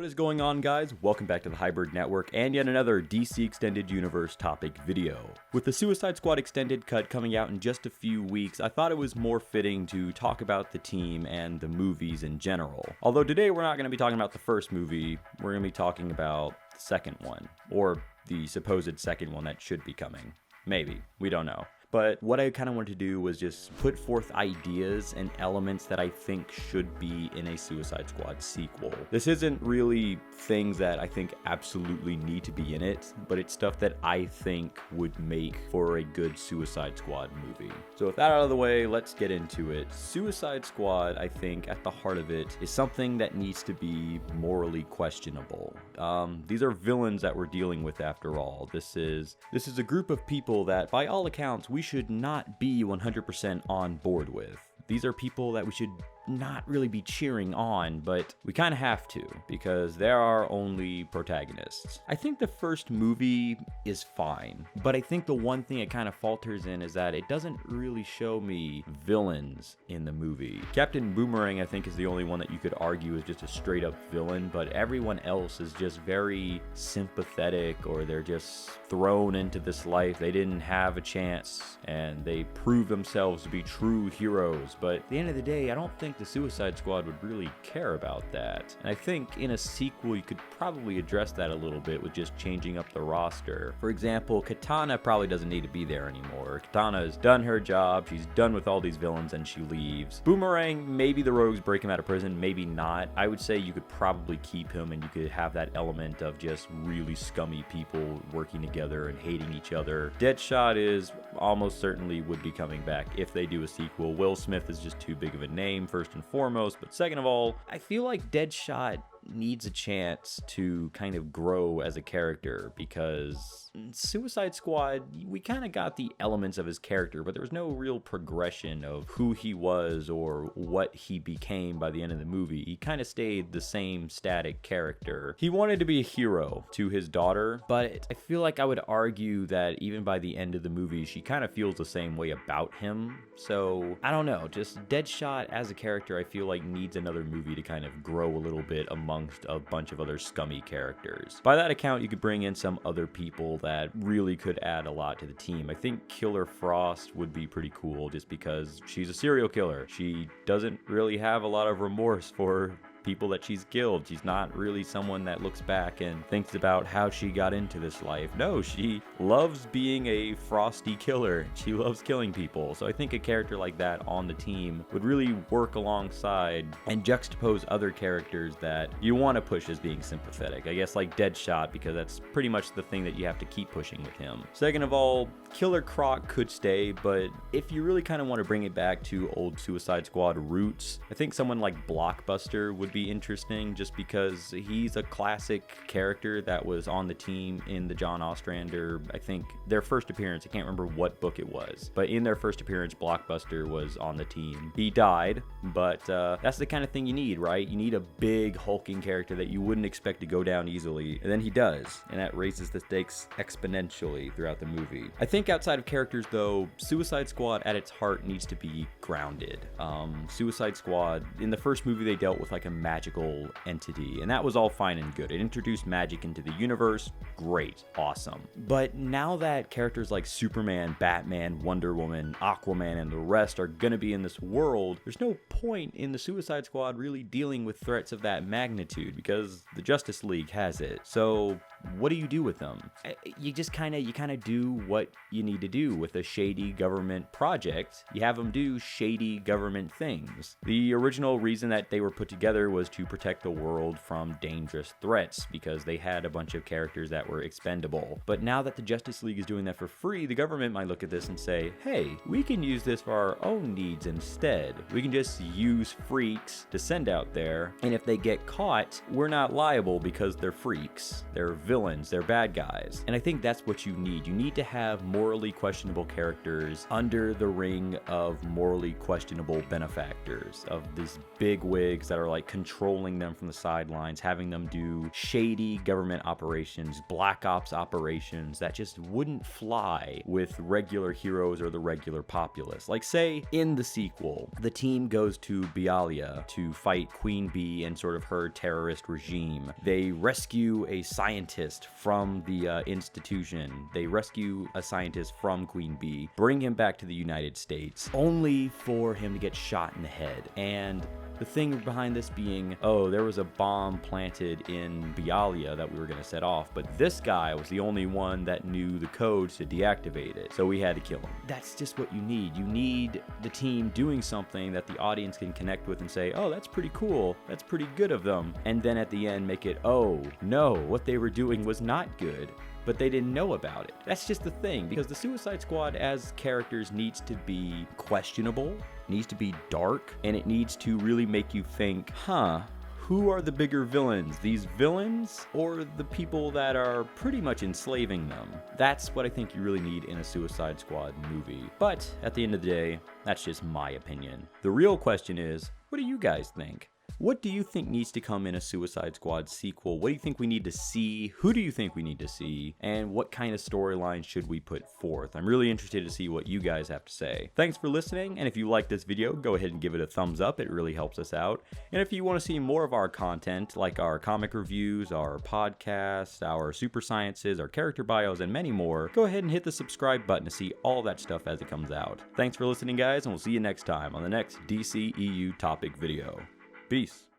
What is going on, guys? Welcome back to the Hybrid Network and yet another DC Extended Universe topic video. With the Suicide Squad Extended Cut coming out in just a few weeks, I thought it was more fitting to talk about the team and the movies in general. Although today we're not going to be talking about the first movie, we're going to be talking about the second one, or the supposed second one that should be coming. Maybe. We don't know. But what I kind of wanted to do was just put forth ideas and elements that I think should be in a Suicide Squad sequel. This isn't really things that I think absolutely need to be in it, but it's stuff that I think would make for a good Suicide Squad movie. So with that out of the way, let's get into it. Suicide Squad, I think, at the heart of it, is something that needs to be morally questionable. These are villains that we're dealing with after all. This is a group of people that, by all accounts, we should not be 100% on board with. These are people that we should not really be cheering on, but we kind of have to because there are only protagonists. I think the first movie is fine, but I think the one thing it kind of falters in is that it doesn't really show me villains in the movie. Captain Boomerang, I think, is the only one that you could argue is just a straight up villain, but everyone else is just very sympathetic, or they're just thrown into this life. They didn't have a chance and they prove themselves to be true heroes, but at the end of the day, I don't think the Suicide Squad would really care about that. And I think in a sequel you could probably address that a little bit with just changing up the roster. For example, Katana probably doesn't need to be there anymore. Katana has done her job, she's done with all these villains, and she leaves. Boomerang, maybe the Rogues break him out of prison, maybe not. I would say you could probably keep him and you could have that element of just really scummy people working together and hating each other. Deadshot is almost certainly would be coming back if they do a sequel. Will Smith is just too big of a name, first and foremost, but second of all, I feel like Deadshot needs a chance to kind of grow as a character, because Suicide Squad, we kind of got the elements of his character, but there was no real progression of who he was or what he became by the end of the movie. He kind of stayed the same static character. He wanted to be a hero to his daughter, but I feel like I would argue that even by the end of the movie, she kind of feels the same way about him. So I don't know, just Deadshot as a character, I feel like needs another movie to kind of grow a little bit amongst a bunch of other scummy characters. By that account, you could bring in some other people that really could add a lot to the team. I think Killer Frost would be pretty cool just because she's a serial killer. She doesn't really have a lot of remorse for people that she's killed. She's not really someone that looks back and thinks about how she got into this life. No, she loves being a frosty killer. She loves killing people. So I think a character like that on the team would really work alongside and juxtapose other characters that you want to push as being sympathetic. I guess like Deadshot, because that's pretty much the thing that you have to keep pushing with him. Second of all, Killer Croc could stay, but if you really kind of want to bring it back to old Suicide Squad roots, I think someone like Blockbuster would be interesting, just because he's a classic character that was on the team in the John Ostrander, I think their first appearance, I can't remember what book it was, but in their first appearance, Blockbuster was on the team. He died, but that's the kind of thing you need, right? You need a big hulking character that you wouldn't expect to go down easily, and then he does, and that raises the stakes exponentially throughout the movie. I think outside of characters though, Suicide Squad at its heart needs to be grounded. Suicide Squad, in the first movie they dealt with like a magical entity, and that was all fine and good. It introduced magic into the universe, great, awesome. But now that characters like Superman, Batman, Wonder Woman, Aquaman, and the rest are gonna be in this world, there's no point in the Suicide Squad really dealing with threats of that magnitude because the Justice League has it. So what do you do with them? You just kind of do what you need to do with a shady government project. You have them do shady government things. The original reason that they were put together was to protect the world from dangerous threats because they had a bunch of characters that were expendable. But now that the Justice League is doing that for free, the government might look at this and say, hey, we can use this for our own needs instead. We can just use freaks to send out there, and if they get caught, we're not liable because they're freaks. They're villains, they're bad guys. And I think that's what you need. You need to have morally questionable characters under the ring of morally questionable benefactors, of these big wigs that are like controlling them from the sidelines, having them do shady government operations, black ops operations that just wouldn't fly with regular heroes or the regular populace. Like, say in the sequel, the team goes to Bialia to fight Queen Bee and sort of her terrorist regime. They rescue a scientist from the institution. They rescue a scientist from Queen Bee, bring him back to the United States, only for him to get shot in the head. And the thing behind this being, oh, there was a bomb planted in Bialia that we were going to set off, but this guy was the only one that knew the codes to deactivate it, so we had to kill him. That's just what you need. You need the team doing something that the audience can connect with and say, oh, that's pretty cool, that's pretty good of them, and then at the end make it, oh, no, what they were doing was not good, but they didn't know about it. That's just the thing, because the Suicide Squad as characters needs to be questionable, needs to be dark, and it needs to really make you think, who are the bigger villains? These villains or the people that are pretty much enslaving them? That's what I think you really need in a Suicide Squad movie. But at the end of the day, that's just my opinion. The real question is, what do you guys think? What do you think needs to come in a Suicide Squad sequel? What do you think we need to see? Who do you think we need to see? And what kind of storyline should we put forth? I'm really interested to see what you guys have to say. Thanks for listening, and if you like this video, go ahead and give it a thumbs up. It really helps us out. And if you want to see more of our content, like our comic reviews, our podcasts, our super sciences, our character bios, and many more, go ahead and hit the subscribe button to see all that stuff as it comes out. Thanks for listening, guys, and we'll see you next time on the next DCEU topic video. Peace.